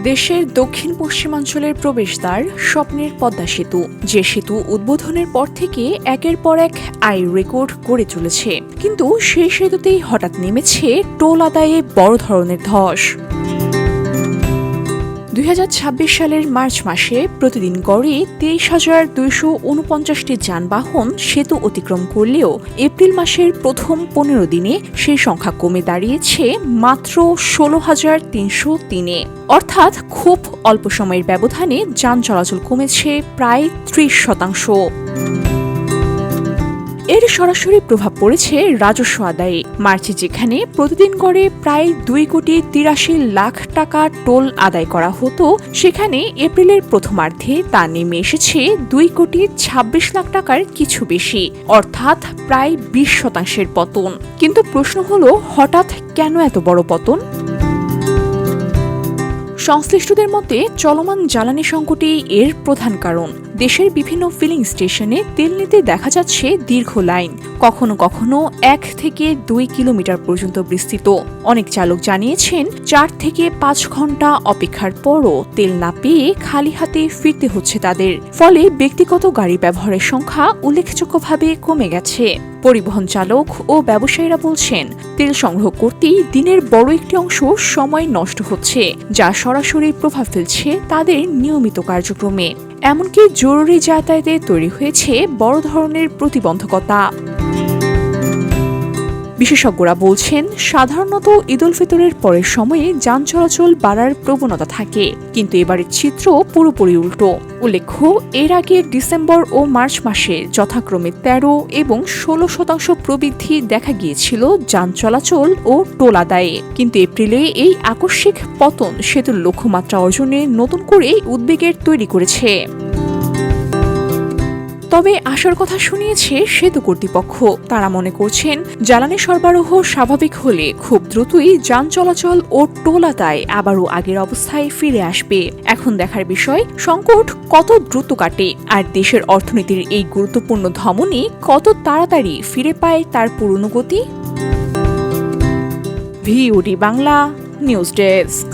দেশের দক্ষিণ পশ্চিমাঞ্চলের প্রবেশদ্বার স্বপ্নের পদ্মা সেতু, যে সেতু উদ্বোধনের পর থেকে একের পর এক আয় রেকর্ড গড়ে চলেছে, কিন্তু সেই সেতুতেই হঠাৎ নেমেছে টোল আদায়ে বড় ধরনের ধস। ২০২৬ সালের মার্চ মাসে প্রতিদিন গড়ে ২৩,২৪৯টি যানবাহন সেতু অতিক্রম করলেও এপ্রিল মাসের প্রথম ১৫ দিনে সেই সংখ্যা কমে দাঁড়িয়েছে মাত্র ১৬,৩০৩-এ। অর্থাৎ খুব অল্প সময়ের ব্যবধানে যান চলাচল কমেছে প্রায় ৩০%। এর সরাসরি প্রভাব পড়েছে রাজস্ব আদায়ে। মার্চে যেখানে প্রতিদিন গড়ে প্রায় ২,৮৩,০০,০০০ টাকা টোল আদায় করা হতো, সেখানে এপ্রিলের প্রথমার্ধে তা নেমে এসেছে ২,২৬,০০,০০০ টাকার কিছু বেশি, অর্থাৎ প্রায় ২০% পতন। কিন্তু প্রশ্ন হলো, হঠাৎ কেন এত বড় পতন? সংশ্লিষ্টদের মতে চলমান জ্বালানি সংকটই এর প্রধান কারণ। দেশের বিভিন্ন ফিলিং স্টেশনে তেল নিতে দেখা যাচ্ছে দীর্ঘ লাইন, কখনো কখনো ১ থেকে ২ কিলোমিটার পর্যন্ত বিস্তৃত। অনেক চালক জানিয়েছেন ৪ থেকে ৫ ঘন্টা অপেক্ষার পরও তেল না পেয়ে খালি হাতে ফিরতে হচ্ছে তাদের। ফলে ব্যক্তিগত গাড়ি ব্যবহারের সংখ্যা উল্লেখযোগ্যভাবে কমে গেছে। পরিবহন চালক ও ব্যবসায়ীরা বলছেন, তেল সংগ্রহ করতেই দিনের বড় একটি অংশ সময় নষ্ট হচ্ছে, যা সরাসরি প্রভাব ফেলছে তাদের নিয়মিত কার্যক্রমে। এমনকি জরুরি যাতায়াতে তৈরি হয়েছে বড় ধরনের প্রতিবন্ধকতা। বিশেষজ্ঞরা বলছেন, সাধারণত ঈদ উল ফিতরের পরের সময়ে যান চলাচল বাড়ার প্রবণতা থাকে, কিন্তু এবারের চিত্র পুরোপুরি উল্টো। উল্লেখ্য, এর আগে ডিসেম্বর ও মার্চ মাসে যথাক্রমে ১৩ এবং ১৬% প্রবৃদ্ধি দেখা গিয়েছিল যান চলাচল ও টোল আদায়ে, কিন্তু এপ্রিলে এই আকস্মিক পতন সেতুর লক্ষ্যমাত্রা অর্জনে নতুন করে উদ্বেগের তৈরি করেছে। তবে আশার কথা শুনিয়েছে সেতু কর্তৃপক্ষ। তারা মনে করছেন, জ্বালানি সরবরাহ স্বাভাবিক হলে খুব দ্রুতই যান চলাচল ও টোল আদায় আবারও আগের অবস্থায় ফিরে আসবে। এখন দেখার বিষয়, সংকট কত দ্রুত কাটে আর দেশের অর্থনীতির এই গুরুত্বপূর্ণ ধমনী কত তাড়াতাড়ি ফিরে পায় তার পুরনো গতি। VOD Bangla news desk.